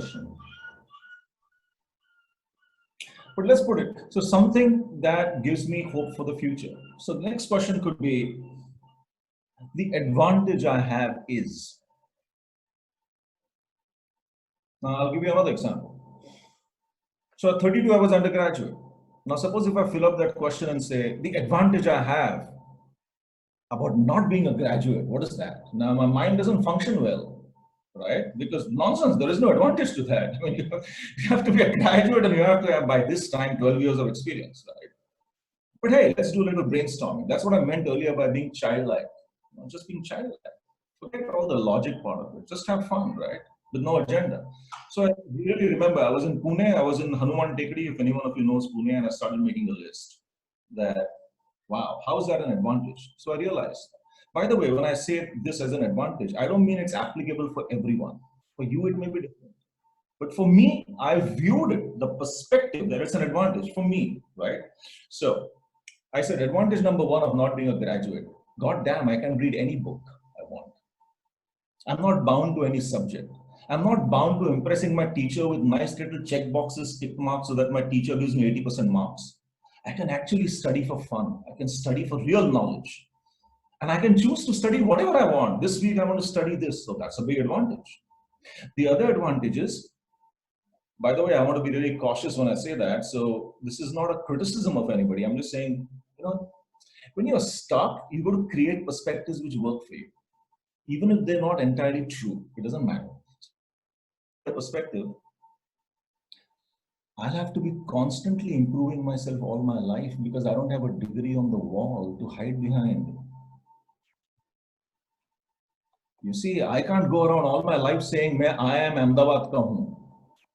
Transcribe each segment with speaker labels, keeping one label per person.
Speaker 1: question. But let's put it, so something that gives me hope for the future. So the next question could be, the advantage I have is. Now I'll give you another example. So at 32, I was undergraduate. Now suppose if I fill up that question and say, the advantage I have about not being a graduate, what is that? Now my mind doesn't function well, right? Because nonsense, there is no advantage to that. I mean, you have to be a graduate and you have to have by this time 12 years of experience, right? But hey, let's do a little brainstorming. That's what I meant earlier by being childlike. Not just being childlike. Forget all the logic part of it. Just have fun, right? With no agenda. So I really remember I was in Pune, I was in Hanuman Tekadi, if anyone of you knows Pune, and I started making a list that, wow, how is that an advantage? So I realized, by the way, when I say this as an advantage, I don't mean it's applicable for everyone. For you, it may be different. But for me, I viewed it, the perspective that it's an advantage for me, right? So I said, advantage number one of not being a graduate. God damn, I can read any book I want. I'm not bound to any subject. I'm not bound to impressing my teacher with nice little check boxes, tick marks, so that my teacher gives me 80% marks. I can actually study for fun. I can study for real knowledge. And I can choose to study whatever I want. This week I want to study this, so that's a big advantage. The other advantage is, by the way, I want to be really cautious when I say that. So this is not a criticism of anybody. I'm just saying, when you're stuck, you've got to create perspectives which work for you. Even if they're not entirely true, it doesn't matter. The perspective, I'll have to be constantly improving myself all my life because I don't have a degree on the wall to hide behind. You see, I can't go around all my life saying, I am Ahmedabad ka hu,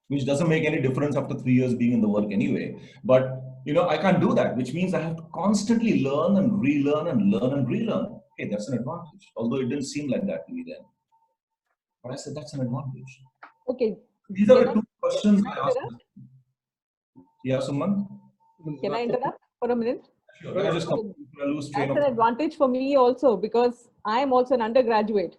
Speaker 1: which doesn't make any difference after 3 years being in the work anyway. But, I can't do that, which means I have to constantly learn and relearn and learn and relearn. Okay, that's an advantage, although it didn't seem like that to me then. But I said, that's an advantage.
Speaker 2: Okay.
Speaker 1: These are the two questions I asked. Yeah, Suman?
Speaker 2: Can I interrupt for a minute?
Speaker 1: Sure. Can I just come?
Speaker 2: That's an advantage for me also because I am also an undergraduate.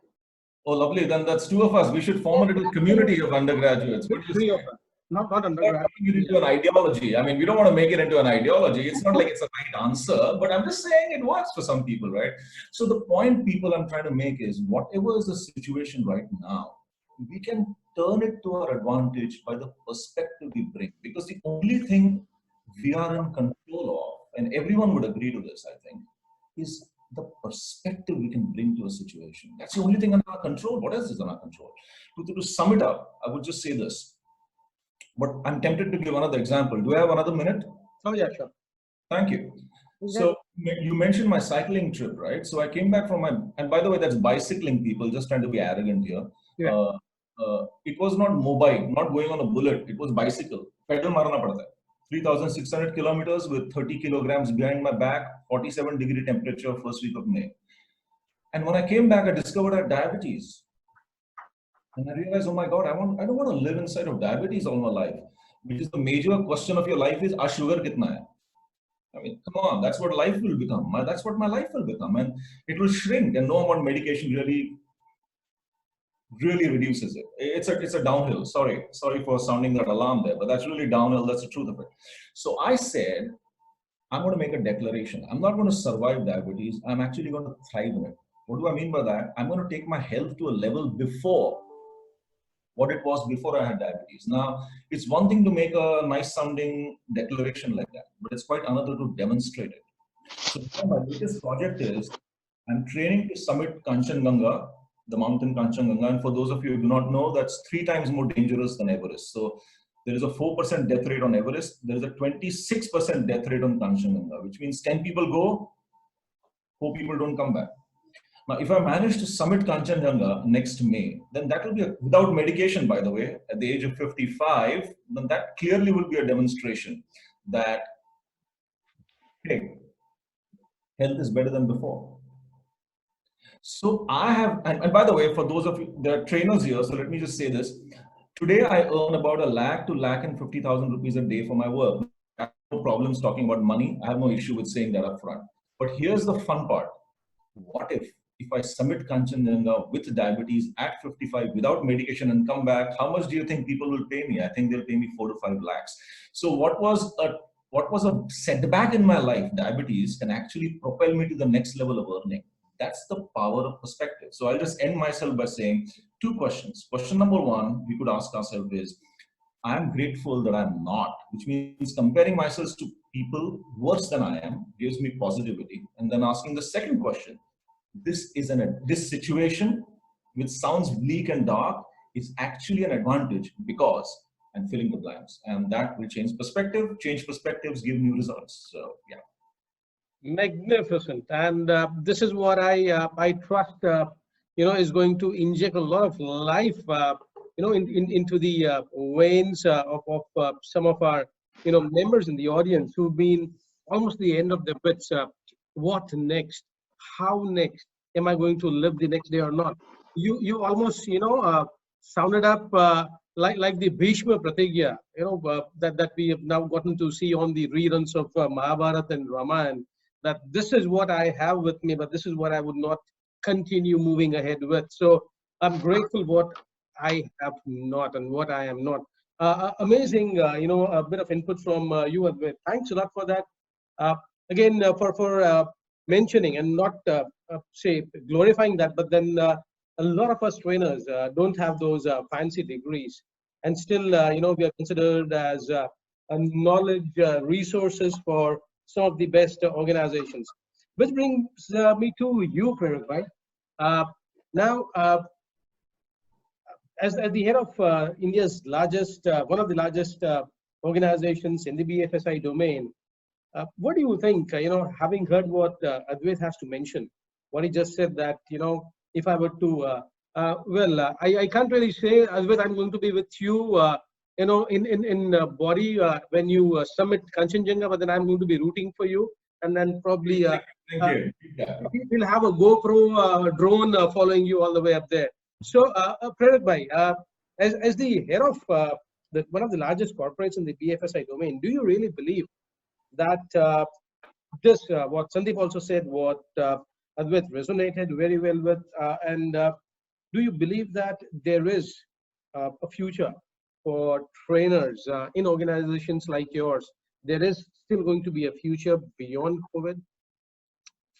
Speaker 1: Oh, lovely. Then that's two of us. We should form a little community of undergraduates.
Speaker 3: Three of us. Not undergraduate.
Speaker 1: Into an ideology. I mean, we don't want to make it into an ideology. It's not like it's a right answer, but I'm just saying it works for some people, right? So the point, people, I'm trying to make is whatever is the situation right now, we can turn it to our advantage by the perspective we bring. Because the only thing we are in control of, and everyone would agree to this, I think, is the perspective we can bring to a situation. That's the only thing in our control. What else is in our control? To sum it up, I would just say this. But I'm tempted to give another example. Do I have another minute?
Speaker 3: Oh, yeah, sure.
Speaker 1: Thank you. So you mentioned my cycling trip, right? So I came back from and by the way, that's bicycling, people, just trying to be arrogant here.
Speaker 3: Yeah.
Speaker 1: It was not mobile, not going on a bullet. It was bicycle. Pedal marna padta. 3,600 kilometers with 30 kilograms behind my back, 47-degree temperature, first week of May. And when I came back, I discovered I had diabetes. And I realized, oh my God, I don't want to live inside of diabetes all my life. Because the major question of your life is, sugar kitna hai? I mean, come on, that's what life will become. That's what my life will become. And it will shrink, and no amount of medication really reduces it. It's a downhill. Sorry for sounding that alarm there, but that's really downhill. That's the truth of it. So I said, I'm going to make a declaration. I'm not going to survive diabetes. I'm actually going to thrive in it. What do I mean by that? I'm going to take my health to a level before what it was before I had diabetes. Now, it's one thing to make a nice sounding declaration like that, but it's quite another to demonstrate it. So my latest project is, I'm training to summit Kanchenjunga, the mountain Kanchenjunga. And for those of you who do not know, that's 3 times more dangerous than Everest. So there is a 4% death rate on Everest. There is a 26% death rate on Kanchenjunga, which means 10 people go, 4 people don't come back. Now, if I manage to summit Kanchenjunga next May, then that will be without medication, by the way, at the age of 55, then that clearly will be a demonstration that, hey, health is better than before. So I have, and by the way, for those of you, there are trainers here, so let me just say this. Today, I earn about 1 lakh to 1,50,000 rupees a day for my work. I have no problems talking about money. I have no issue with saying that up front. But here's the fun part. What if if I submit Kanchenjunga with diabetes at 55 without medication and come back, how much do you think people will pay me? I think they'll pay me 4 to 5 lakhs. So what was a setback in my life, diabetes, can actually propel me to the next level of earning. That's the power of perspective. So I'll just end myself by saying 2 questions. Question number 1, we could ask ourselves is, I'm grateful that I'm not, which means comparing myself to people worse than I am gives me positivity. And then asking the second question, this situation, which sounds bleak and dark, is actually an advantage because I'm filling the blanks, and that will change perspective. Change perspectives give new results. So yeah.
Speaker 3: Magnificent. And this is what I trust, is going to inject a lot of life, into the veins of some of our, members in the audience who've been almost the end of their bits. What next? How next? Am I going to live the next day or not? You almost, sounded up like the Bhishma Pratigya, that we have now gotten to see on the reruns of Mahabharata and Ramayana. That this is what I have with me, but this is what I would not continue moving ahead with. So I'm grateful what I have not and what I am not. Amazing, a bit of input from you, Advait. Thanks a lot for that. Again, for mentioning and not say glorifying that, but then a lot of us trainers don't have those fancy degrees, and still, we are considered as knowledge resources for some of the best organizations. Which brings me to you, Prerak, right? Now, as the head of India's largest, one of the largest organizations in the BFSI domain, what do you think, having heard what Advait has to mention, what he just said that, if I were to, I can't really say, Advait, I'm going to be with you, in body when you submit Kanchenjunga, but then I'm going to be rooting for you. And then probably
Speaker 1: Thank you. Yeah.
Speaker 3: we'll have a GoPro drone following you all the way up there. So, Prerak bhai, as the head of one of the largest corporates in the BFSI domain, do you really believe that this, what Sandeep also said, what Advait resonated very well with, and do you believe that there is a future for trainers in organizations like yours? There is still going to be a future beyond COVID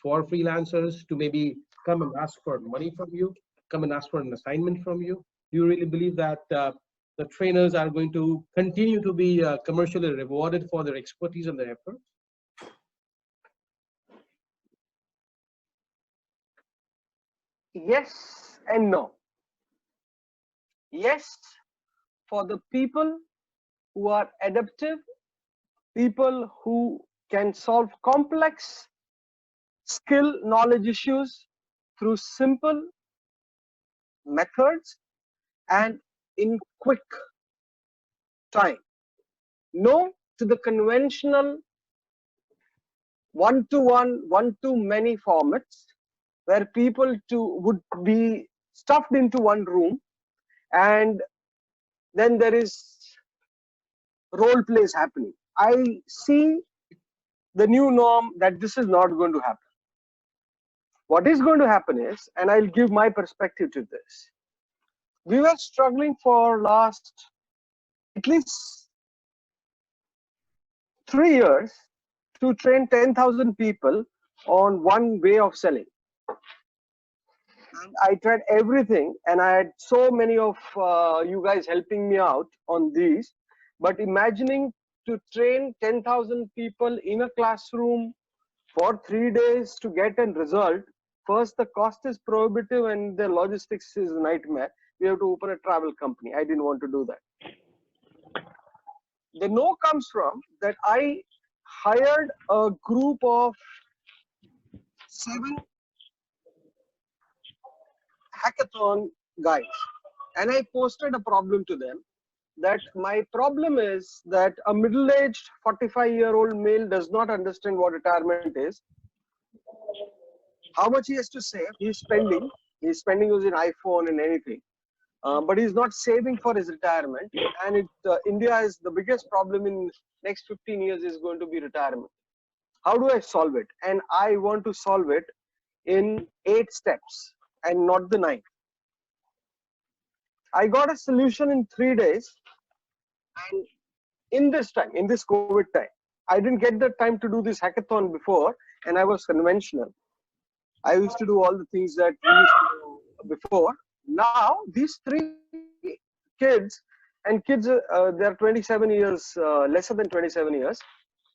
Speaker 3: for freelancers to maybe come and ask for money from you, come and ask for an assignment from you? Do you really believe that the trainers are going to continue to be commercially rewarded for their expertise and their efforts?
Speaker 4: Yes and no. Yes, for the people who are adaptive, people who can solve complex skill knowledge issues through simple methods and in quick time. No to the conventional one-to-one, one-to-many formats where people would be stuffed into one room and then there is role plays happening. I see the new norm that this is not going to happen. What is going to happen is, and I'll give my perspective to this, we were struggling for last at least 3 years to train 10,000 people on one way of selling. And I tried everything, and I had so many of you guys helping me out on these. But imagining to train 10,000 people in a classroom for 3 days to get a result, first the cost is prohibitive and the logistics is a nightmare. We have to open a travel company. I didn't want to do that. The no comes from that I hired a group of 7 hackathon guys, and I posted a problem to them that my problem is that a middle-aged 45-year-old male does not understand what retirement is, how much he has to save. He's spending using iPhone and anything, but he's not saving for his retirement. And India is the biggest problem in next 15 years is going to be retirement. How do I solve it? And I want to solve it in 8 steps and not the 9. I got a solution in 3 days, and in this time, in this COVID time, I didn't get the time to do this hackathon before, and I was conventional. I used to do all the things that we used to do before. Now, these 3 kids, and kids, they're 27 years, lesser than 27 years,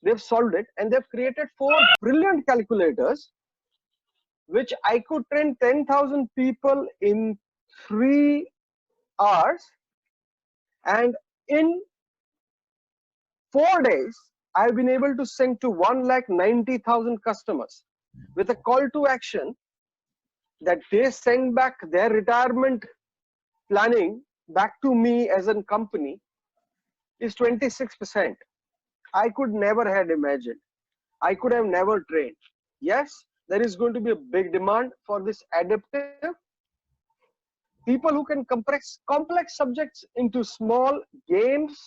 Speaker 4: they've solved it, and they've created 4 brilliant calculators, which I could train 10,000 people in 3 hours, and in 4 days, I've been able to send to 1,90,000 customers with a call to action that they send back their retirement planning back to me as a company is 26%. I could never have imagined. I could have never trained. Yes, there is going to be a big demand for this adaptive. People who can compress complex subjects into small games,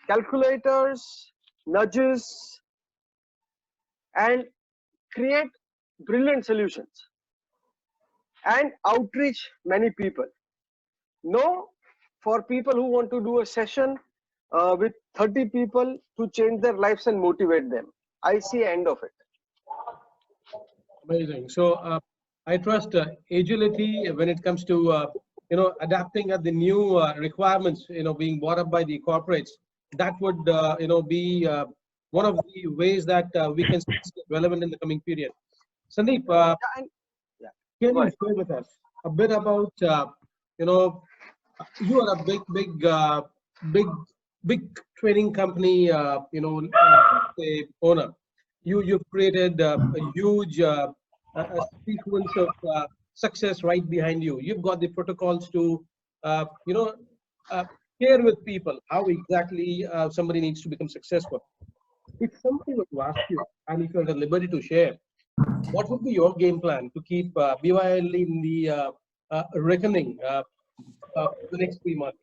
Speaker 4: calculators, nudges, and create brilliant solutions and outreach many people. No, for people who want to do a session with 30 people to change their lives and motivate them. I see end of it.
Speaker 3: Amazing. So I trust agility when it comes to adapting at the new requirements being brought up by the corporates. That would be one of the ways that we can stay relevant in the coming period. Sandeep, can you share with us a bit about you are a big training company say owner. You've created a huge sequence of success right behind you. You've got the protocols to share with people how exactly somebody needs to become successful. If somebody were to ask you, and if you're at liberty to share, what would be your game plan to keep BYLD in the reckoning for the next 3 months?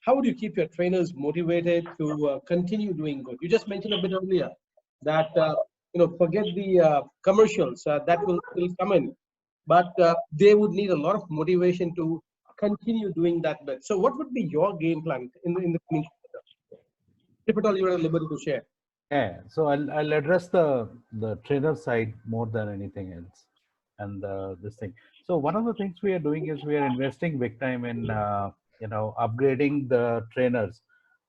Speaker 3: How would you keep your trainers motivated to continue doing good? You just mentioned a bit earlier that forget the commercials that will come in, but they would need a lot of motivation to continue doing that bit. So, what would be your game plan in the coming future? If at all you are at liberty to share.
Speaker 5: Yeah, so I'll address the trainer side more than anything else, and this thing. So one of the things we are doing is we are investing big time in upgrading the trainers,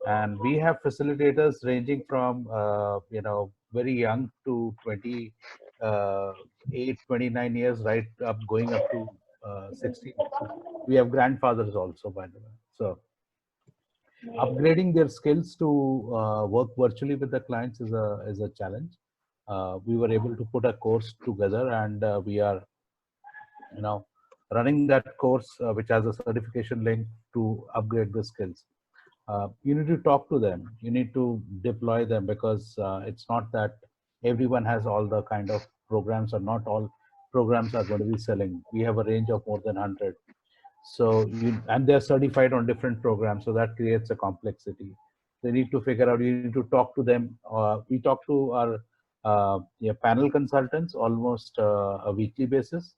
Speaker 5: and we have facilitators ranging from very young to 28, 29 years, right up going up to 60. We have grandfathers also, by the way. So upgrading their skills to work virtually with the clients is a challenge. We were able to put a course together, and we are running that course which has a certification link to upgrade the skills. You need to talk to them, you need to deploy them, because it's not that everyone has all the kind of programs, or not all programs are going to be selling. We have a range of more than 100. So and they're certified on different programs, so that creates a complexity. They need to figure out, you need to talk to them. We talk to our panel consultants almost a weekly basis,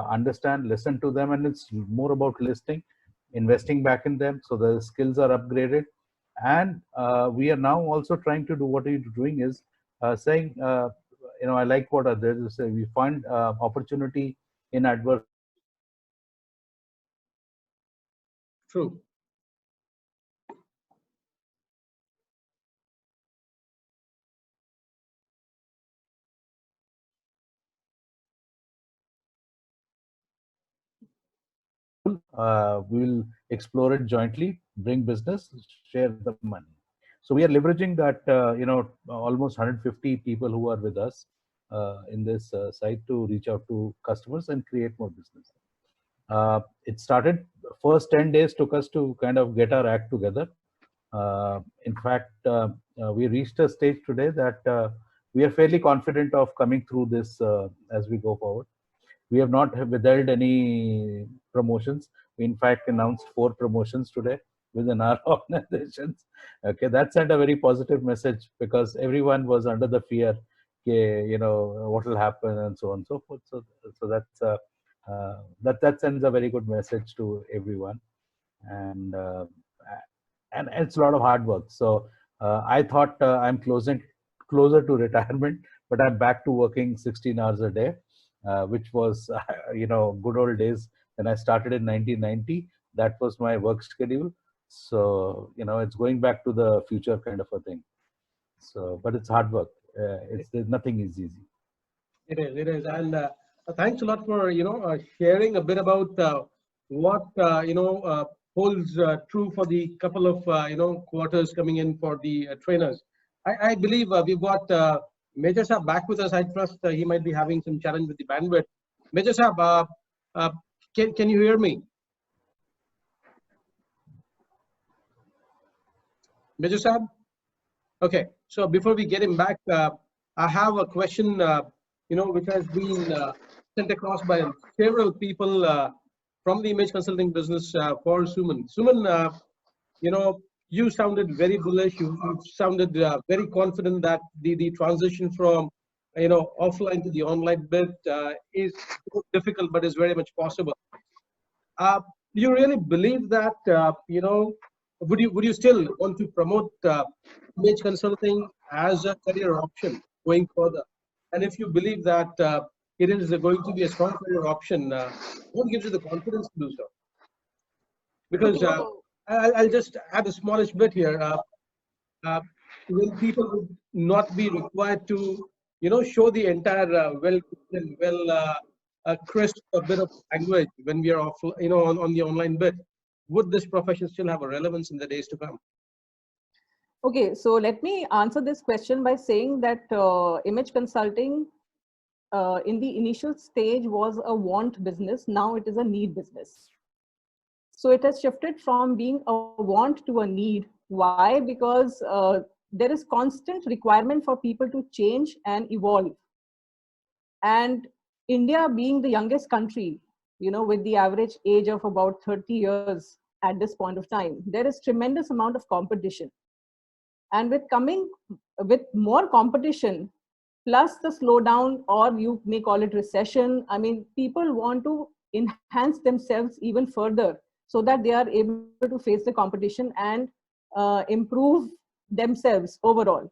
Speaker 5: understand, listen to them, and it's more about listening, investing back in them so the skills are upgraded. And we are now also trying to do, what we're doing is saying, I like what others say, we find opportunity in adversity.
Speaker 3: True.
Speaker 5: We'll explore it jointly, bring business, share the money. So we are leveraging that, almost 150 people who are with us in this site to reach out to customers and create more business. It started, first 10 days took us to kind of get our act together. In fact, we reached a stage today that we are fairly confident of coming through this as we go forward. We have not withheld any promotions. We in fact announced 4 promotions today within our organizations. Okay, that sent a very positive message, because everyone was under the fear you know, what will happen and so on and so forth. So that sends a very good message to everyone, and it's a lot of hard work. So I thought I'm closer to retirement, but I'm back to working 16 hours a day, which was you know, good old days when I started in 1990. That was my work schedule. So you know, it's going back to the future kind of a thing. So, but it's hard work. There's nothing is easy.
Speaker 3: It is, and thanks a lot for sharing a bit about what holds true for the couple of quarters coming in for the trainers. I believe we've got Major Saab back with us. I trust he might be having some challenge with the bandwidth. Major Saab, can you hear me? Major Saab? Okay, so before we get him back, I have a question, which has been sent across by several people from the image consulting business for Suman. Suman, you sounded very bullish. You sounded very confident that the transition from offline to the online bit is difficult, but is very much possible. Do you really believe that would you still want to promote image consulting as a career option going further? And if you believe that it is going to be a strong career option, what gives you the confidence to do so? Because I'll just add a smallish bit here. When people would not be required to, show the entire crisp a bit of language when we are off, on the online bit, would this profession still have a relevance in the days to come?
Speaker 2: Okay, so let me answer this question by saying that image consulting in the initial stage was a want business. Now it is a need business. So it has shifted from being a want to a need. Why? Because there is constant requirement for people to change and evolve. And India being the youngest country, with the average age of about 30 years at this point of time, there is tremendous amount of competition. And with more competition, plus the slowdown, or you may call it recession, I mean, people want to enhance themselves even further so that they are able to face the competition and improve themselves overall.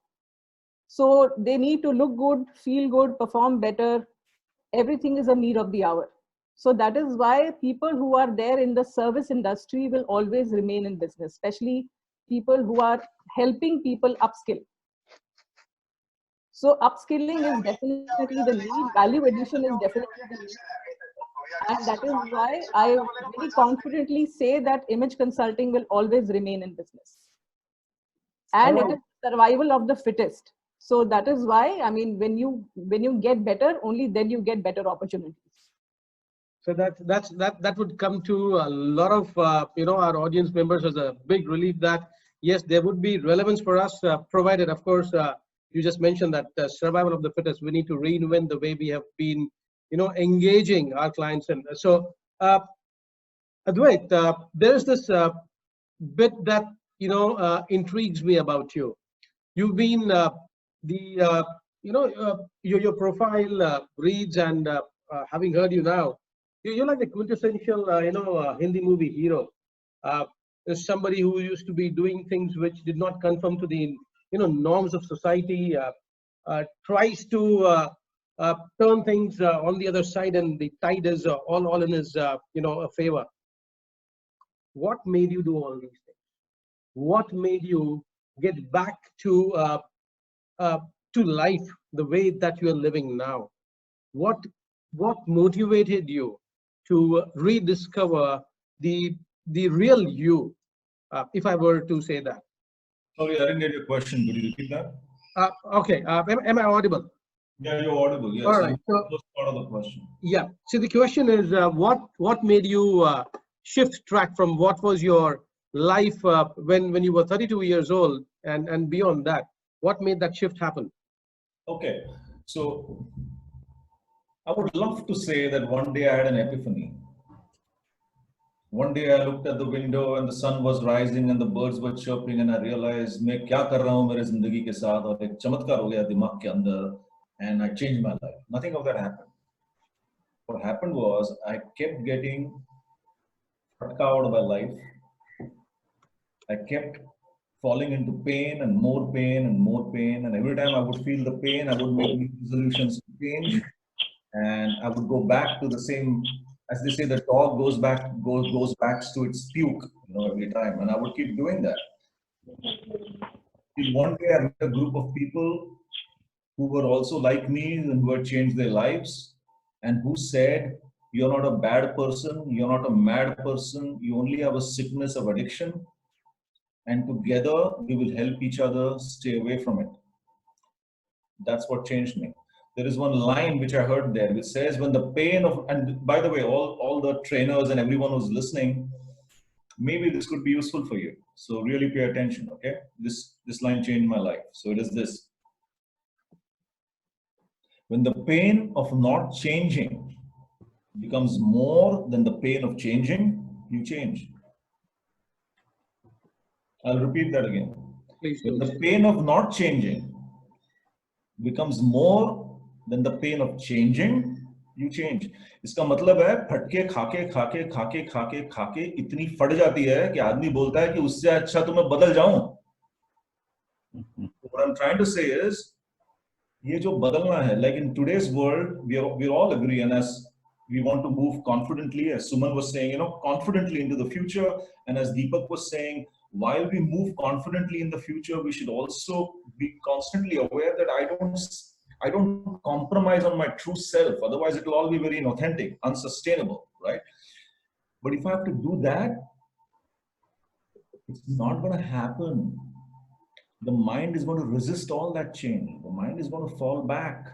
Speaker 2: So they need to look good, feel good, perform better. Everything is a need of the hour. So that is why people who are there in the service industry will always remain in business, especially people who are helping people upskill. So upskilling is definitely the need, value addition is definitely the need. And that is why I very confidently say that image consulting will always remain in business. And it is survival of the fittest. So that is why, I mean, when you get better, only then you get better opportunities.
Speaker 3: So that would come to a lot of our audience members as a big relief that yes, there would be relevance for us, provided, of course, you just mentioned that survival of the fittest. We need to reinvent the way we have been, engaging our clients. And so, Advait, there's this bit that intrigues me about you. You've been your profile reads, and having heard you now, you're like the quintessential Hindi movie hero. There's somebody who used to be doing things which did not conform to the norms of society, tries to turn things on the other side, and the tide is all in his favor. What made you do all these things? What made you get back to life the way that you are living now? What motivated you to rediscover the real you, if I were to say that?
Speaker 1: Sorry, I didn't get your question. Could you repeat that?
Speaker 3: Okay. Am I audible?
Speaker 1: Yeah, you're audible. Yes.
Speaker 3: All right. So,
Speaker 1: that was part of the question.
Speaker 3: Yeah. So the question is, what made you shift track from what was your life when you were 32 years old and beyond that? What made that shift happen?
Speaker 1: Okay. So I would love to say that one day I had an epiphany. One day I looked at the window and the sun was rising and the birds were chirping, and I realized मैं क्या कर रहा हूँ मेरे जिंदगी के साथ, और एक चमत्कार हो गया दिमाग के अंदर. and I changed my life. Nothing of that happened. What happened was I kept getting cut out of my life. I kept falling into pain and more pain and more pain. And every time I would feel the pain, I would make new resolutions to change. And I would go back to the same, as they say, the dog goes back to its puke, every time. And I would keep doing that. Till one day I met a group of people who were also like me and who had changed their lives and who said, you're not a bad person, you're not a mad person, you only have a sickness of addiction, and together we will help each other stay away from it. That's what changed me. There is one line which I heard there which says, when the pain of, and by the way, all the trainers and everyone who's listening, maybe this could be useful for you. So really pay attention, okay? This line changed my life. So it is this. When the pain of not changing becomes more than the pain of changing, you change. I'll repeat that again.
Speaker 3: Please
Speaker 1: When
Speaker 3: do.
Speaker 1: the pain of not changing becomes more than the pain of changing, you change. इसका मतलब है फटके खाके खाके खाके खाके खाके इतनी फट जाती है कि आदमी बोलता है कि उससे अच्छा तो मैं बदल जाऊं. What I'm trying to say is, ये जो बदलना है, like in today's world, we all agree, and as we want to move confidently, as Suman was saying, confidently into the future, and as Deepak was saying, while we move confidently in the future, we should also be constantly aware that I don't compromise on my true self. Otherwise, it will all be very inauthentic, unsustainable, right? But if I have to do that, it's not going to happen. The mind is going to resist all that change. The mind is going to fall back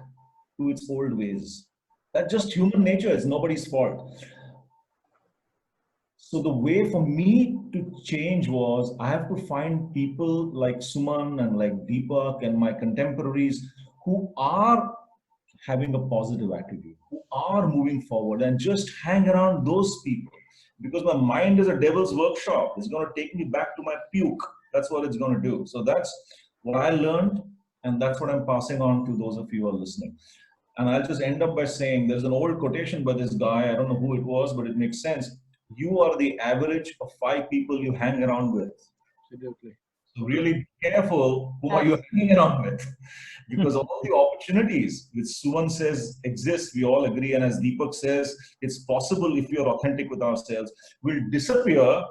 Speaker 1: to its old ways. That's just human nature. It's nobody's fault. So the way for me to change was I have to find people like Suman and like Deepak and my contemporaries who are having a positive attitude, who are moving forward, and just hang around those people. Because my mind is a devil's workshop. It's going to take me back to my puke. That's what it's going to do. So that's what I learned, and that's what I'm passing on to those of you who are listening. And I'll just end up by saying there's an old quotation by this guy. I don't know who it was, but it makes sense. You are the average of 5 people you hang around with.
Speaker 3: Absolutely.
Speaker 1: So really be careful who are you hanging around with. Because all the opportunities which Suman says exist, we all agree, and as Deepak says, it's possible if we are authentic with ourselves, will disappear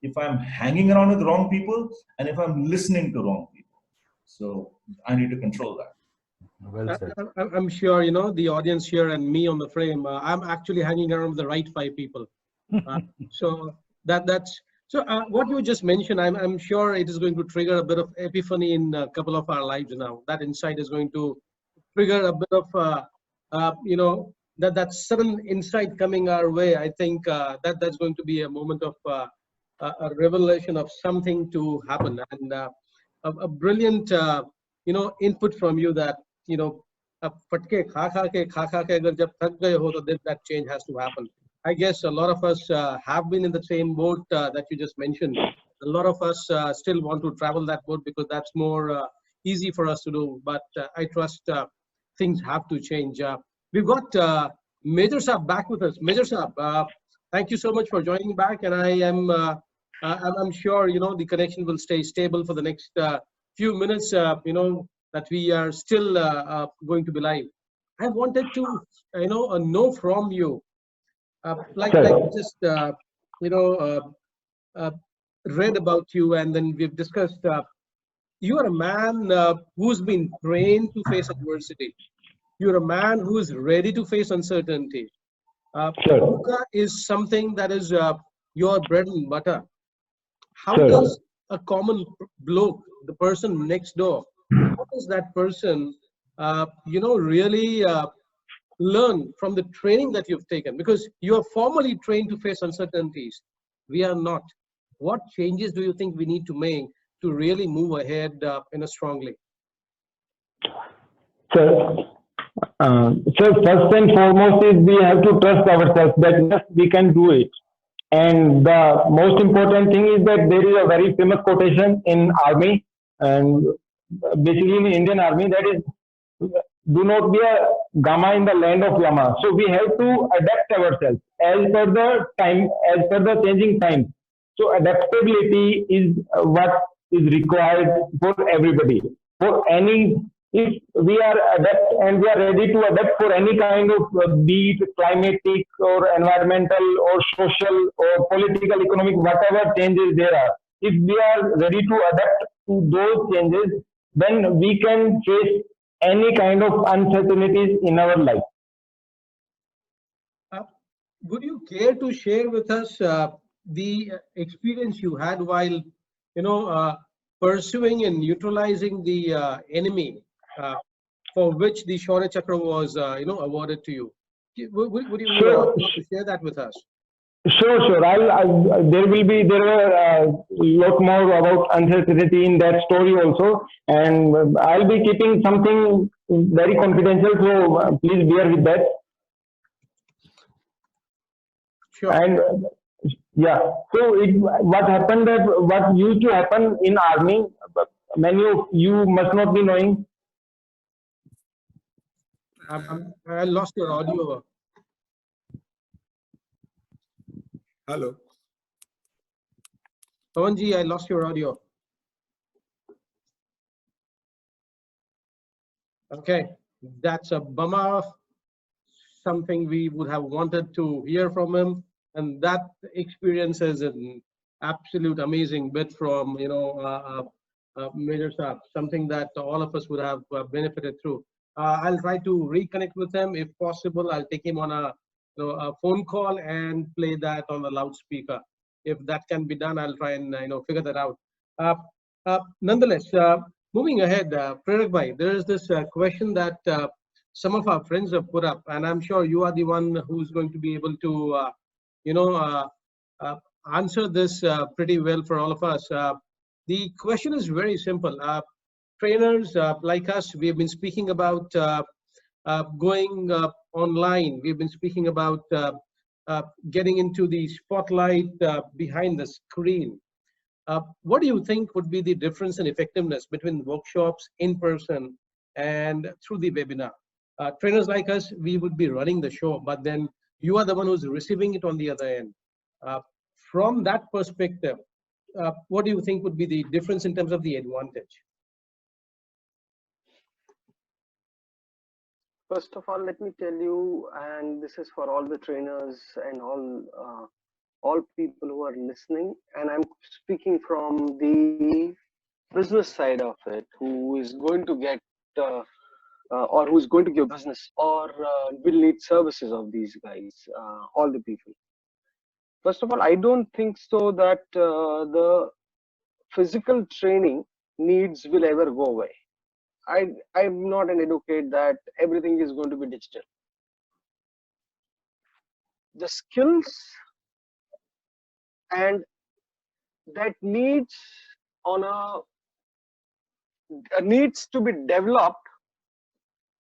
Speaker 1: if I'm hanging around with wrong people and if I'm listening to wrong people. So I need to control that.
Speaker 5: Well said.
Speaker 3: I'm sure, the audience here and me on the frame, I'm actually hanging around with the right 5 people. So that's what you just mentioned. I'm sure it is going to trigger a bit of epiphany in a couple of our lives now. That insight is going to trigger a bit of, that sudden insight coming our way. I think that's going to be a moment of a revelation of something to happen, and a brilliant, input from you that, fatke kha kha ke agar jab thak gaye ho, to that change has to happen. I guess a lot of us have been in the same boat that you just mentioned. A lot of us still want to travel that boat because that's more easy for us to do. But I trust things have to change. We've got Major Saab back with us. Major Saab, thank you so much for joining back. And I'm sure, the connection will stay stable for the next few minutes, that we are still going to be live. I wanted to, know from you, like just read about you, and then we've discussed. You are a man who's been trained to face adversity. You're a man who is ready to face uncertainty. Yoga is something that is your bread and butter. How does a common bloke, the person next door, how does that person, really learn from the training that you've taken? Because you are formally trained to face uncertainties. We are not. What changes do you think we need to make to really move ahead strongly?
Speaker 6: So first and foremost is we have to trust ourselves that yes, we can do it. And the most important thing is that there is a very famous quotation in army, and basically in Indian army, that is, do not be a gamma in the land of llama. So we have to adapt ourselves as per the time, as per the changing times. So adaptability is what is required for everybody. For any, if we are adapt and we are ready to adapt for any kind of be it climatic or environmental or social or political, economic, whatever changes there are, if we are ready to adapt to those changes, then we can face any kind of uncertainties in our life.
Speaker 3: Would you care to share with us the experience you had while, pursuing and neutralizing the enemy for which the Shaurya Chakra was, awarded to you? Would you
Speaker 6: Sure.
Speaker 3: share that with us?
Speaker 6: Sure. There are a lot more about uncertainty in that story also, and I'll be keeping something very confidential. So please bear with that.
Speaker 3: Sure.
Speaker 6: And yeah, so what happened that what used to happen in army, many of you must not be knowing.
Speaker 3: I lost your audio.
Speaker 7: Hello.
Speaker 3: Pawan ji, I lost your audio. Okay, that's a bummer. Something we would have wanted to hear from him, and that experience is an absolute amazing bit from Major Saab. Something that all of us would have benefited through. I'll try to reconnect with him if possible. I'll take him on a phone call and play that on the loudspeaker. If that can be done, I'll try and figure that out. Nonetheless, moving ahead, Prerak bhai, there is this question that some of our friends have put up, and I'm sure you are the one who's going to be able to, answer this pretty well for all of us. The question is very simple. Trainers like us, we have been speaking about going online. We've been speaking about getting into the spotlight behind the screen. What do you think would be the difference in effectiveness between workshops in person and through the webinar? Trainers like us, we would be running the show, but then you are the one who's receiving it on the other end. From that perspective, what do you think would be the difference in terms of the advantage?
Speaker 4: First of all, let me tell you, and this is for all the trainers and all people who are listening, and I'm speaking from the business side of it, who is going to get or who's going to give business or will need services of these guys, all the people. First of all, I don't think so that the physical training needs will ever go away. I'm not an advocate that everything is going to be digital. The skills and that needs to be developed,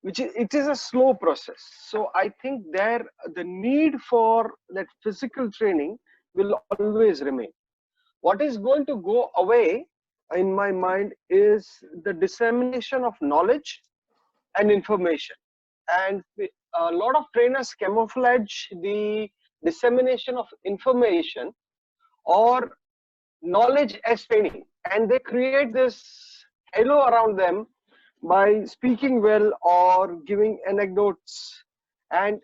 Speaker 4: it is a slow process. So I think the need for that physical training will always remain. What is going to go away in my mind is the dissemination of knowledge and information, and a lot of trainers camouflage the dissemination of information or knowledge as training, and they create this halo around them by speaking well or giving anecdotes and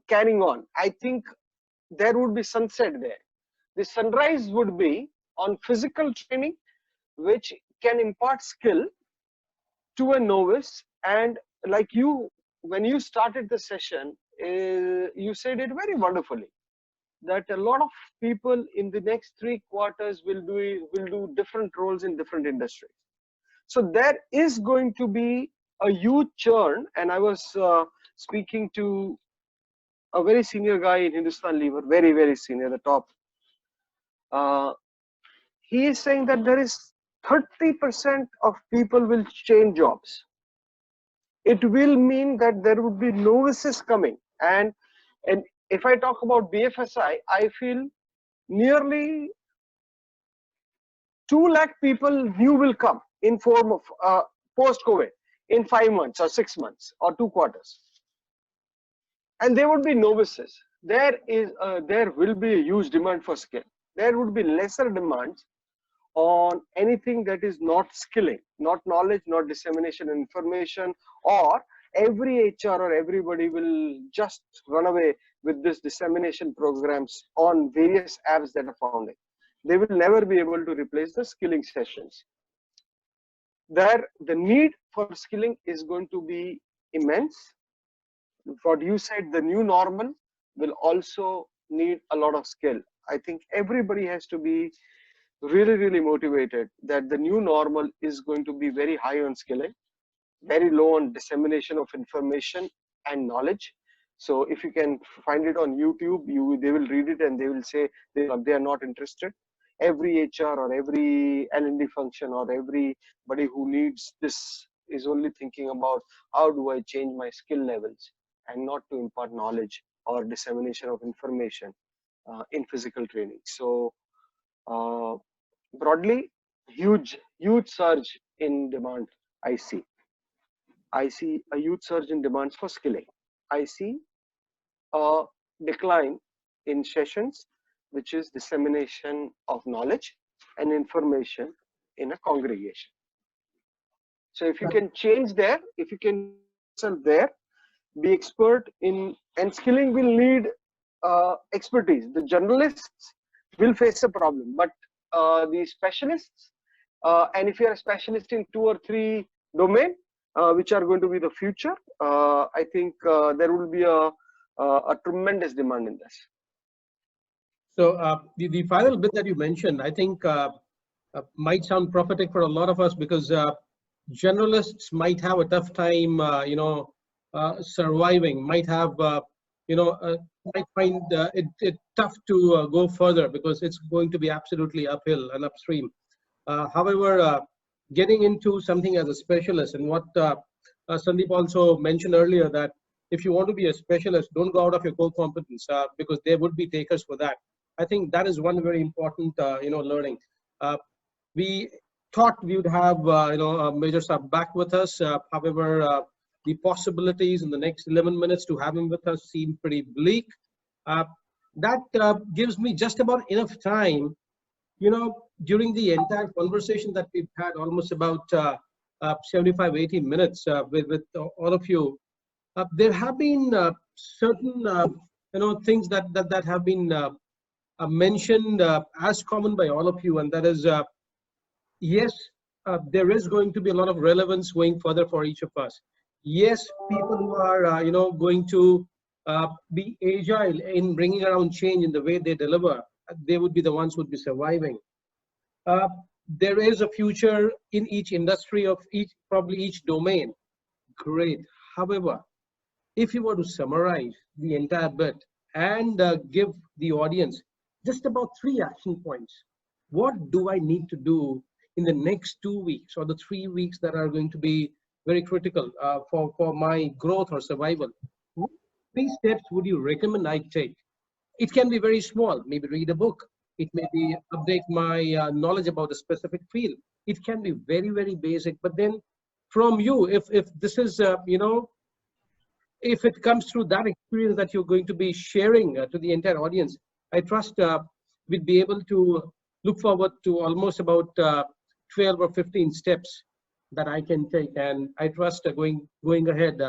Speaker 4: carrying on. I think there would be sunset there. The sunrise would be on physical training, which can impart skill to a novice. And like you, when you started the session, you said it very wonderfully, that a lot of people in the next 3 quarters will do different roles in different industries. So there is going to be a huge churn. And I was speaking to a very senior guy in Hindustan Lever, very, very senior, the top. He is saying that there is 30% of people will change jobs. It will mean that there would be novices coming. And if I talk about BFSI, I feel nearly 2 lakh people new will come in form of post-COVID. in 5 months or 6 months or 2 quarters. And they would be novices. There will be a huge demand for skill. There would be lesser demands on anything that is not skilling, not knowledge, not dissemination information, or every HR or everybody will just run away with this dissemination programs on various apps that are founding. They will never be able to replace the skilling sessions. There, the need for skilling is going to be immense. What you said, the new normal will also need a lot of skill. I think everybody has to be really motivated that the new normal is going to be very high on skilling, very low on dissemination of information and knowledge. So if you can find it on YouTube, they will read it and they will say they are not interested. Every HR or every L&D function or everybody who needs this is only thinking about how do I change my skill levels, and not to impart knowledge or dissemination of information in physical training. So broadly, huge surge in demand. I see a huge surge in demands for skilling. I see a decline in sessions, which is dissemination of knowledge and information in a congregation. So if you can change there, if you can there, be expert in, and skilling will need expertise. The generalists will face a problem, but the specialists, and if you are a specialist in 2 or 3 domain, which are going to be the future, I think there will be a tremendous demand in this.
Speaker 3: So the final bit that you mentioned, I think might sound prophetic for a lot of us, because generalists might have a tough time, surviving, might have, might find it tough to go further, because it's going to be absolutely uphill and upstream. However, getting into something as a specialist, and what Sandeep also mentioned earlier, that if you want to be a specialist, don't go out of your core competence, because there would be takers for that. I think that is one very important, learning. We thought we would have, Major Sahab back with us. However, the possibilities in the next 11 minutes to have him with us seem pretty bleak. That gives me just about enough time, during the entire conversation that we've had, almost about 75, 80 minutes with all of you. There have been certain, things that have been mentioned as common by all of you, and that is, yes, there is going to be a lot of relevance going further for each of us. Yes, people who are, going to be agile in bringing around change in the way they deliver, they would be the ones who would be surviving. There is a future in each industry of probably each domain. Great. However, if you were to summarize the entire bit and give the audience just about 3 action points, what do I need to do in the next 2 weeks or the 3 weeks that are going to be very critical for my growth or survival? What 3 steps would you recommend I take? It can be very small, maybe read a book. It may be update my knowledge about a specific field. It can be very, very basic. But then from you, if this is, if it comes through that experience that you're going to be sharing to the entire audience, I trust we'd be able to look forward to almost about 12 or 15 steps that I can take. And I trust going ahead,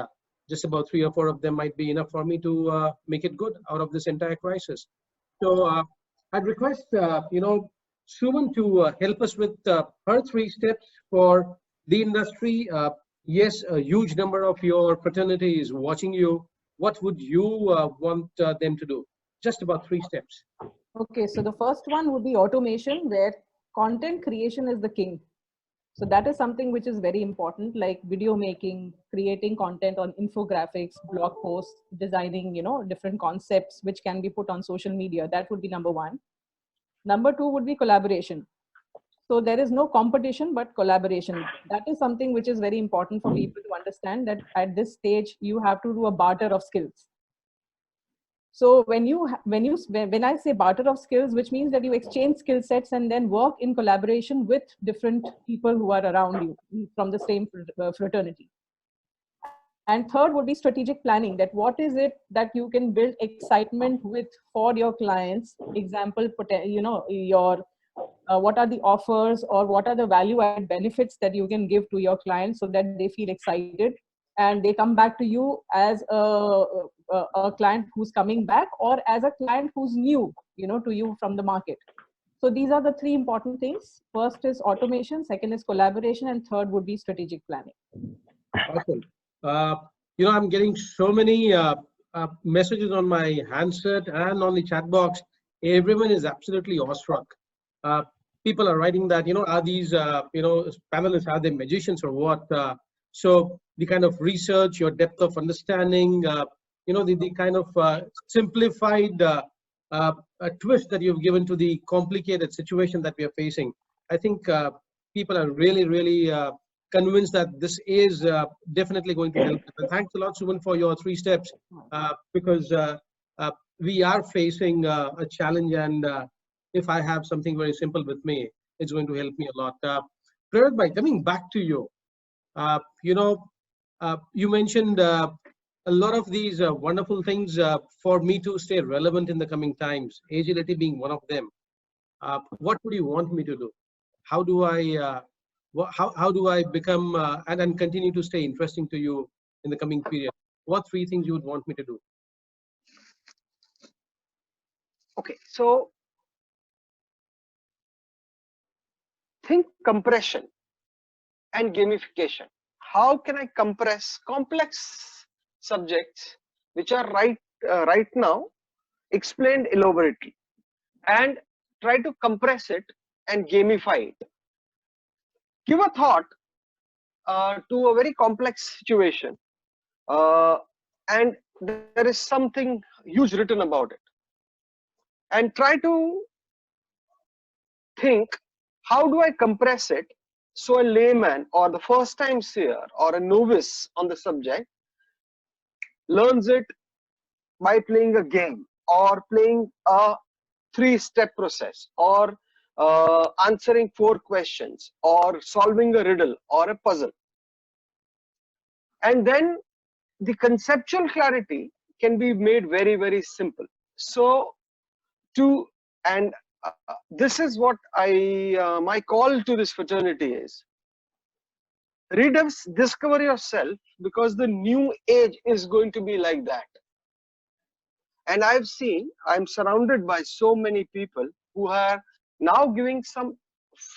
Speaker 3: just about 3 or 4 of them might be enough for me to make it good out of this entire crisis. So I'd request, Suman to help us with her 3 steps for the industry. Yes, a huge number of your fraternity is watching you. What would you want them to do? Just about 3 steps.
Speaker 2: Okay, so the first one would be automation, where content creation is the king. So that is something which is very important, like video making, creating content on infographics, blog posts, designing, different concepts which can be put on social media. That would be number 1. Number 2 would be collaboration. So there is no competition, but collaboration. That is something which is very important for people to understand, that at this stage, you have to do a barter of skills. So when I say barter of skills, which means that you exchange skill sets and then work in collaboration with different people who are around you from the same fraternity. And third would be strategic planning, that what is it that you can build excitement with for your clients. Example, your what are the offers or what are the value added benefits that you can give to your clients so that they feel excited and they come back to you as a client who's coming back, or as a client who's new, to you from the market. So these are the three important things. First is automation, second is collaboration, and third would be strategic planning.
Speaker 3: Awesome. I'm getting so many messages on my handset and on the chat box. Everyone is absolutely awestruck. People are writing that, are these, panelists, are they magicians or what? So the kind of research, your depth of understanding, the kind of simplified twist that you've given to the complicated situation that we are facing. I think people are really, really convinced that this is definitely going to help. And thanks a lot, Suman, for your 3 steps, because we are facing a challenge, and if I have something very simple with me, it's going to help me a lot. Prerak, by coming back to you, you mentioned a lot of these wonderful things for me to stay relevant in the coming times, agility being one of them. What would you want me to do? How do I how do I become and continue to stay interesting to you in the coming period? What 3 things you would want me to do?
Speaker 4: Okay, so think compression and gamification. How can I compress complex subjects which are right now explained elaborately, and try to compress it and gamify it? Give a thought to a very complex situation, and there is something huge written about it, and try to think, how do I compress it so a layman or the first time seer or a novice on the subject learns it by playing a game, or playing a 3-step process, or answering 4 questions, or solving a riddle or a puzzle. And then the conceptual clarity can be made very, very simple. So this is what my call to this fraternity is: rediscover yourself, because the new age is going to be like that. And I'm surrounded by so many people who are now giving some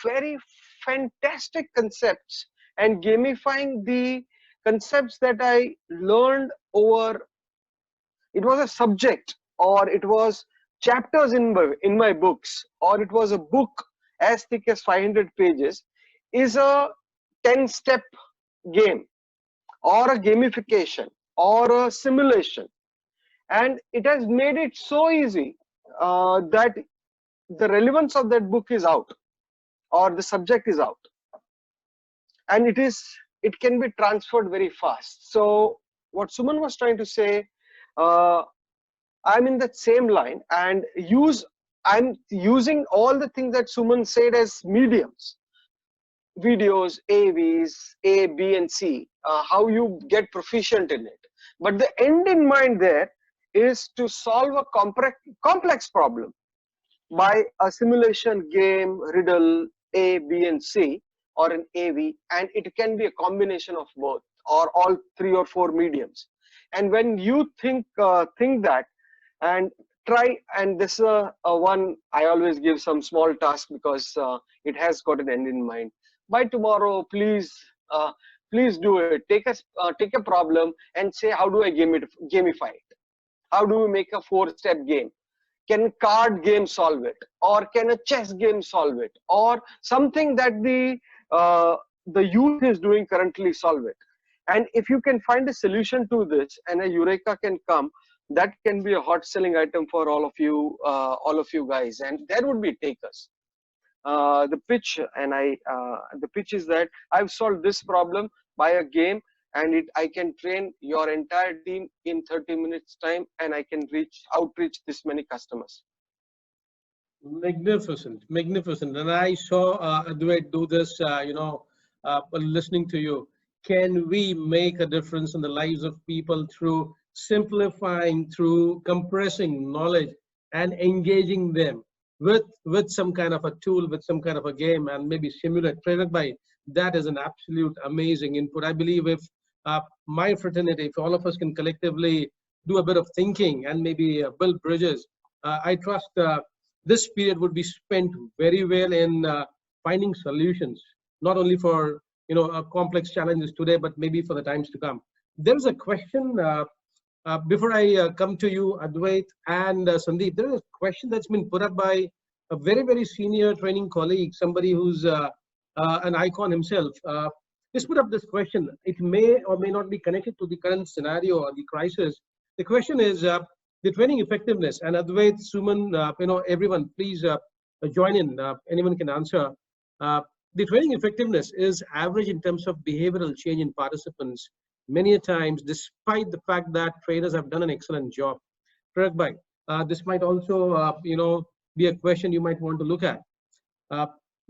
Speaker 4: very fantastic concepts and gamifying the concepts that I learned over, it was a subject, or it was chapters in my books, or it was a book as thick as 500 pages, is a 10-step game, or a gamification, or a simulation. And it has made it so easy that the relevance of that book is out, or the subject is out, and it can be transferred very fast. So what Suman was trying to say, I'm in that same line, and I'm using all the things that Suman said as mediums: videos, AVs, A, B, and C, how you get proficient in it. But the end in mind there is to solve a complex problem by a simulation game, riddle, A, B, and C, or an AV, and it can be a combination of both, or all 3 or 4 mediums. And when you think that, and try, and this is one I always give some small task, because it has got an end in mind. By tomorrow, please do it. Take a problem and say, how do I gamify it? How do we make a 4-step game? Can card game solve it, or can a chess game solve it, or something that the youth is doing currently solve it? And if you can find a solution to this, and a eureka can come, that can be a hot selling item for all of you guys, and there would be takers. The pitch is that I've solved this problem by a game, and I can train your entire team in 30 minutes time, and I can outreach this many customers.
Speaker 3: Magnificent, magnificent. And I saw Advait do this, listening to you. can we make a difference in the lives of people through simplifying, through compressing knowledge and engaging them with some kind of a tool, with some kind of a game, and maybe simulate. Prerak bhai, that is an absolute amazing input. I believe if my fraternity, if all of us can collectively do a bit of thinking and maybe build bridges, I trust this period would be spent very well in finding solutions, not only for complex challenges today, but maybe for the times to come. There's a question before I come to you, Advait and Sandeep. There is a question that's been put up by a very, very senior training colleague, somebody who's an icon himself. He's put up this question. It may or may not be connected to the current scenario or the crisis. The question is the training effectiveness. And Advait, Suman, everyone, please join in. Anyone can answer. The training effectiveness is average in terms of behavioral change in participants, many a times, despite the fact that trainers have done an excellent job. Prerak bhai, this might also, be a question you might want to look at.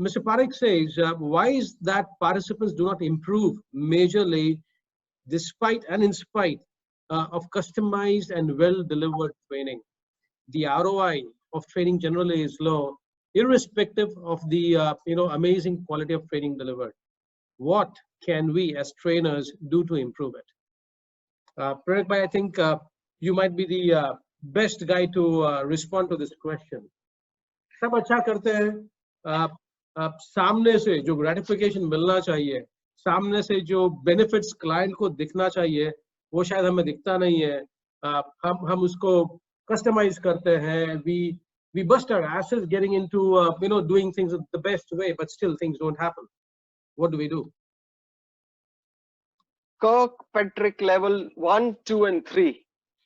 Speaker 3: Mr. Parekh says, why is that participants do not improve majorly despite and in spite of customized and well-delivered training? The ROI of training generally is low, irrespective of the amazing quality of training delivered. What can we as trainers do to improve it? Prerak bhai, I think you might be the best guy to respond to this question. सब अच्छा करते हैं, सामने से जो gratification मिलना चाहिए, सामने से जो benefits client को दिखना चाहिए, वो शायद हमें दिखता नहीं है. हम उसको customize करते हैं. We bust our asses getting into doing things the best way, but still things don't happen. What do we do?
Speaker 4: Kirkpatrick level 1, 2, and 3.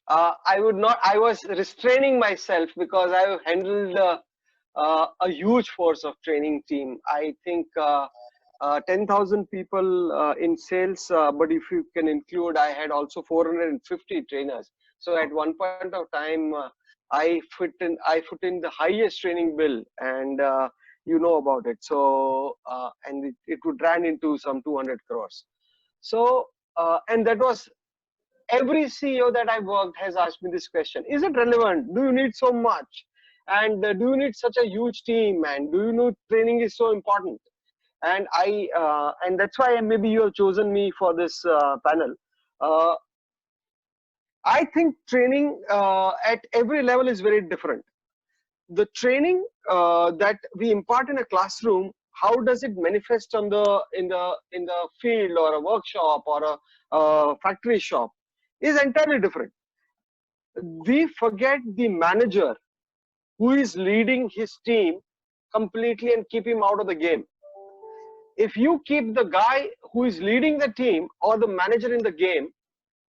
Speaker 4: I was restraining myself because I have handled a huge force of training team. I think 10,000 people in sales, but if you can include, I had also 450 trainers. So at one point of time, I put in the highest training bill, and you know about it. So and it would run into some 200 crores. So and that was, every CEO that I worked has asked me this question: is it relevant? Do you need so much? And do you need such a huge team? And do you know training is so important? And and that's why maybe you have chosen me for this panel. I think training at every level is very different. The training that we impart in a classroom, how does it manifest on in the field or a workshop or a factory shop, is entirely different. We forget the manager who is leading his team completely and keep him out of the game. If you keep the guy who is leading the team or the manager in the game,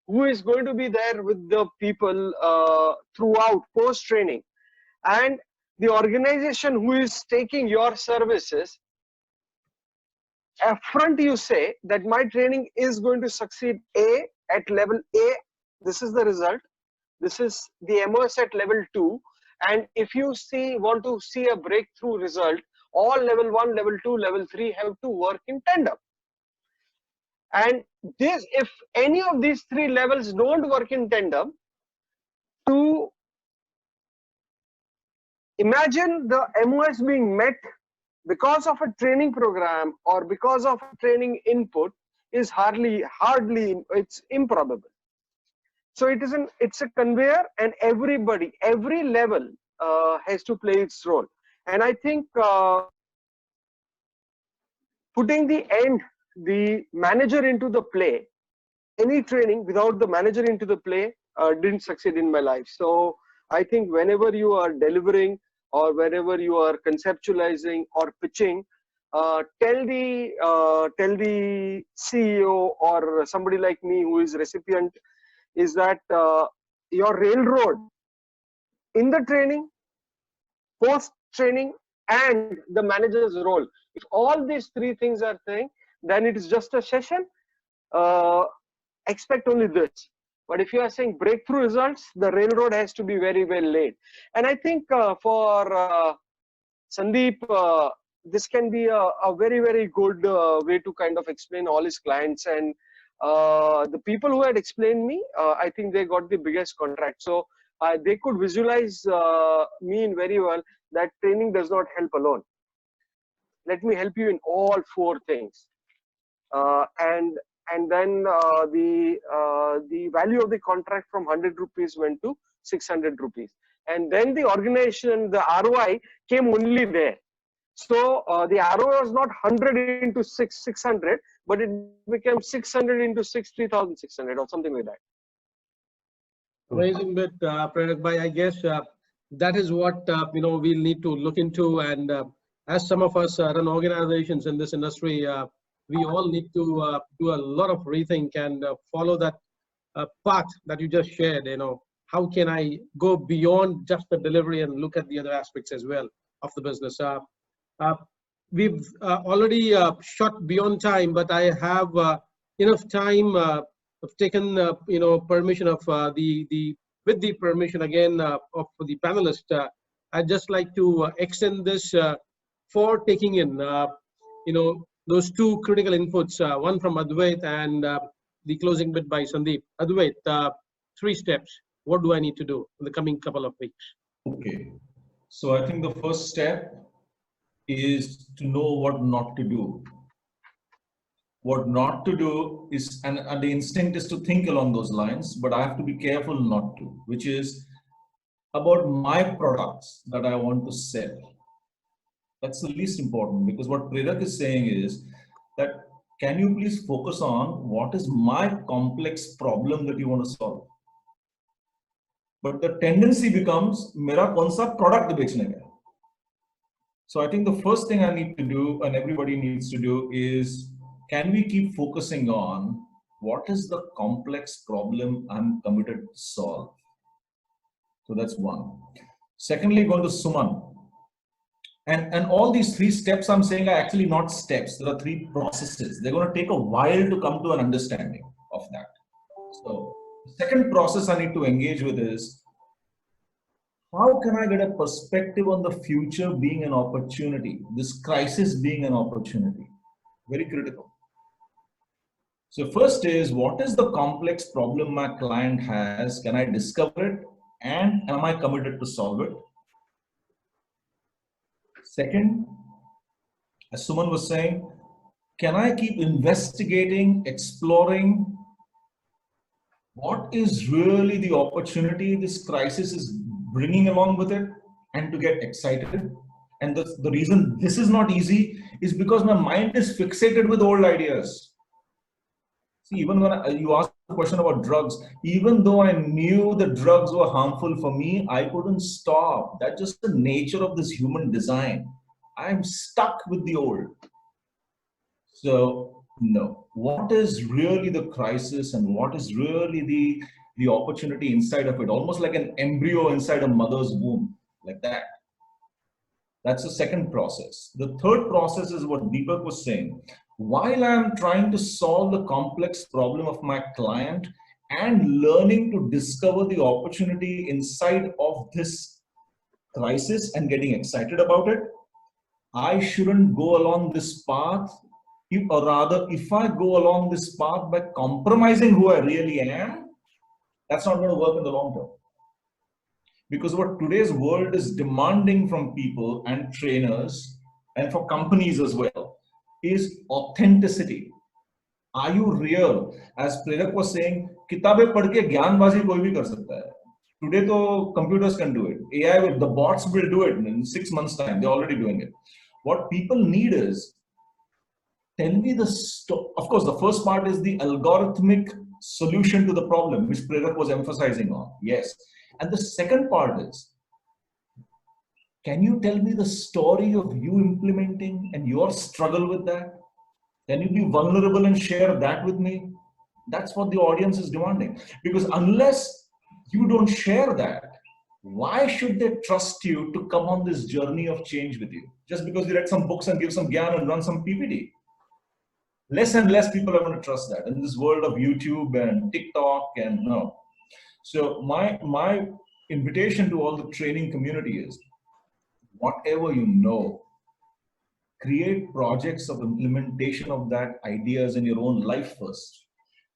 Speaker 4: who is going to be there with the people throughout post-training, and the organization who is taking your services, upfront you say that my training is going to succeed at level A, this is the result, this is the MOS at level 2, and if you want to see a breakthrough result, all level 1, level 2, level 3 have to work in tandem. And this, if any of these 3 levels don't work in tandem, to imagine the MOS being met because of a training program or because of a training input is hardly, it's improbable. So it's a conveyor, and everybody, every level has to play its role. And I think putting the manager into the play, any training without the manager into the play didn't succeed in my life. So I think whenever you are delivering or whenever you are conceptualizing or pitching, tell the CEO or somebody like me who is recipient is that your railroad in the training, post training, and the manager's role. If all these 3 things are thing, then it is just a session. Expect only this. But if you are saying breakthrough results, the railroad has to be very well laid. And I think for Sandeep, this can be a very, very good way to kind of explain all his clients. And the people who had explained me, I think they got the biggest contract. So they could visualize me in very well that training does not help alone. Let me help you in all 4 things. And then the value of the contract from 100 rupees went to 600 rupees. And then the organization, the ROI came only there. So the ROI was not 100 into 600, but it became 600 into 3,600 or something like that.
Speaker 3: Amazing bit, Prerak bhai. I guess that is what we'll need to look into. And as some of us run organizations in this industry, we all need to do a lot of rethink and follow that path that you just shared. How can I go beyond just the delivery and look at the other aspects as well of the business? We've already shot beyond time, but I have enough time. I've taken permission of with the permission again of the panelists. I'd just like to extend this for taking in those 2 critical inputs, one from Advait and the closing bit by Sandeep. Advait, 3 steps. What do I need to do in the coming couple of weeks?
Speaker 1: Okay. So I think the first step is to know what not to do. What not to do is, and the instinct is to think along those lines, but I have to be careful not to, which is about my products that I want to sell. That's the least important, because what Prerak is saying is that, can you please focus on what is my complex problem that you want to solve? But the tendency becomes, mera kaun sa product bechne ka hai? So I think the first thing I need to do, and everybody needs to do, is can we keep focusing on what is the complex problem I'm committed to solve? So that's one. Secondly, going to Suman. And all these 3 steps I'm saying are actually not steps. There are 3 processes. They're going to take a while to come to an understanding of that. So the second process I need to engage with is, how can I get a perspective on the future being an opportunity, this crisis being an opportunity? Very critical. So first is, what is the complex problem my client has? Can I discover it? And am I committed to solve it? Second, as Suman was saying, can I keep investigating, exploring what is really the opportunity this crisis is bringing along with it, and to get excited? And the reason this is not easy is because my mind is fixated with old ideas. See, even when you asked the question about drugs, even though I knew the drugs were harmful for me, I couldn't stop. That's just the nature of this human design. I'm stuck with the old. So, no. What is really the crisis, and what is really the opportunity inside of it? Almost like an embryo inside a mother's womb, like that. That's the second process. The third process is what Deepak was saying. While I'm trying to solve the complex problem of my client and learning to discover the opportunity inside of this crisis and getting excited about it, I shouldn't go along this path, or rather, if I go along this path by compromising who I really am, that's not going to work in the long term. Because what today's world is demanding from people and trainers, and for companies as well, is authenticity. Are you real? As Prerak was saying, किताबें पढ़ के ज्ञानबाजी कोई भी कर सकता है. Today, तो computers can do it. AI will, the bots will do it in 6 months' time. They're already doing it. What people need is, tell me the story. Of course, the first part is the algorithmic solution to the problem, which Prerak was emphasizing on. Yes. And the second part is, can you tell me the story of you implementing and your struggle with that? Can you be vulnerable and share that with me? That's what the audience is demanding. Because unless you don't share that, why should they trust you to come on this journey of change with you? Just because you read some books and give some gyan and run some PPT. Less and less people are going to trust that in this world of YouTube and TikTok and no. So my invitation to all the training community is, whatever you know, create projects of implementation of that ideas in your own life first.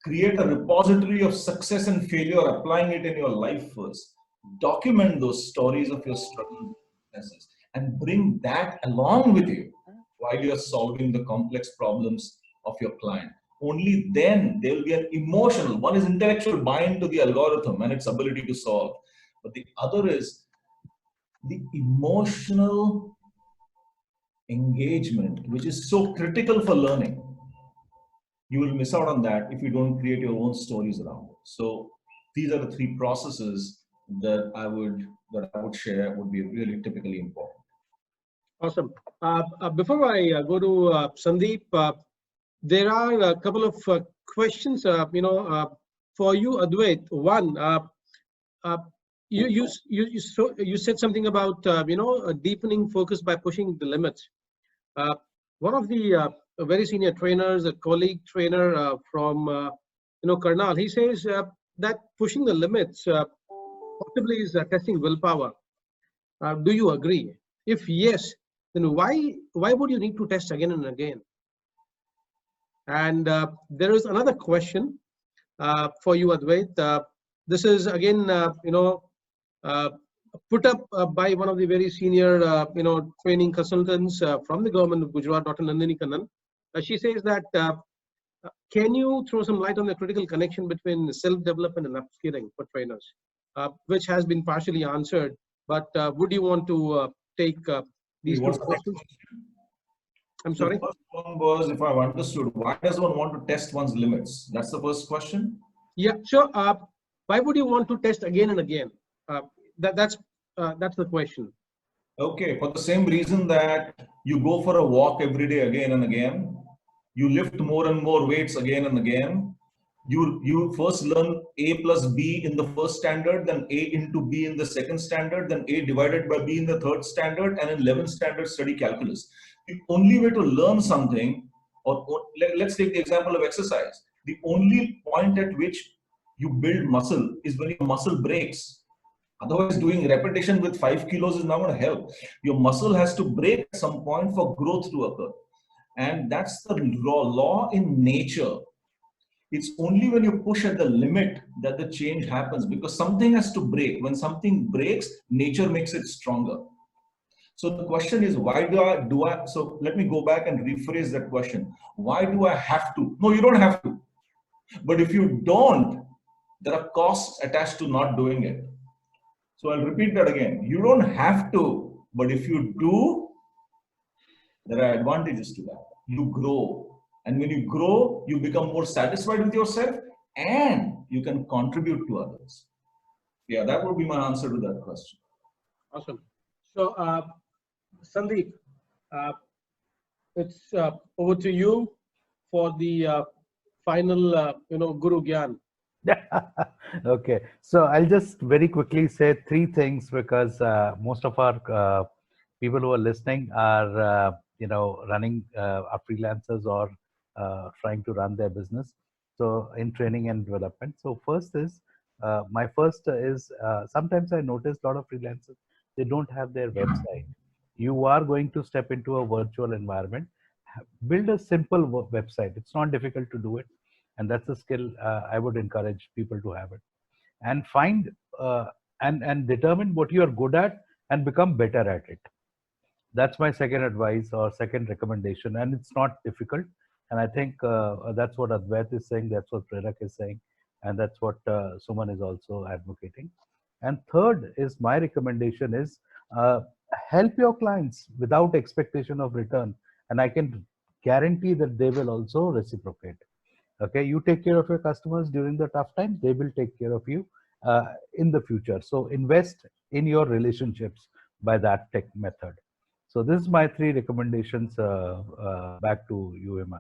Speaker 1: Create a repository of success and failure, applying it in your life first. Document those stories of your struggle and bring that along with you while you're solving the complex problems of your client. Only then there will be an emotional, one is intellectual bind to the algorithm and its ability to solve, but the other is the emotional engagement, which is so critical for learning. You will miss out on that if you don't create your own stories around it. So these are the three processes that I would share would be really typically important.
Speaker 3: Awesome. Before I go to Sandeep, there are a couple of questions, for you, Advait. One, you said something about a deepening focus by pushing the limits. One of the very senior trainers, a colleague trainer from Karnal, he says that pushing the limits possibly is testing willpower. Do you agree? If yes, then why would you need to test again and again? And there is another question for you, Advait. This is again, put up by one of the very senior, training consultants from the government of Gujarat, Dr. Nandini Kannan. She says that, can you throw some light on the critical connection between self-development and upskilling for trainers, which has been partially answered, but would you want to take these two questions? I'm sorry?
Speaker 1: The first one was, if I've understood, why does one want to test one's limits? That's the first question?
Speaker 3: Yeah, sure. Why would you want to test again and again? That's the question.
Speaker 1: Okay, for the same reason that you go for a walk every day again and again, you lift more and more weights again and again. You first learn A plus B in the first standard, then A into B in the second standard, then A divided by B in the third standard, and in 11th standard study calculus. The only way to learn something, or let's take the example of exercise. The only point at which you build muscle is when your muscle breaks. Otherwise, doing repetition with 5 kilos is not going to help. Your muscle has to break at some point for growth to occur. And that's the law in nature. It's only when you push at the limit that the change happens, because something has to break. When something breaks, nature makes it stronger. So the question is, why do I, so let me go back and rephrase that question. Why do I have to? No, you don't have to. But if you don't, there are costs attached to not doing it. So I'll repeat that again. You don't have to, but if you do, there are advantages to that. You grow. And when you grow, you become more satisfied with yourself and you can contribute to others. Yeah, that would be my answer to that question.
Speaker 3: Awesome. So, Sandeep, it's over to you for the final, Guru Gyan.
Speaker 5: Okay, so I'll just very quickly say three things, because most of our people who are listening are running are freelancers or trying to run their business, so in training and development. So first is sometimes I notice a lot of freelancers, they don't have their website. You are going to step into a virtual environment, build a simple website. It's not difficult to do it, and that's a skill I would encourage people to have it. And find and determine what you are good at and become better at it. That's my second advice or second recommendation, and it's not difficult. And I think that's what Advait is saying, that's what Prerak is saying, and that's what Suman is also advocating. And third is, my recommendation is help your clients without expectation of return, and I can guarantee that they will also reciprocate. Okay, you take care of your customers during the tough times, they will take care of you in the future. So invest in your relationships by that tech method. So this is my three recommendations. Back to you, HImadri.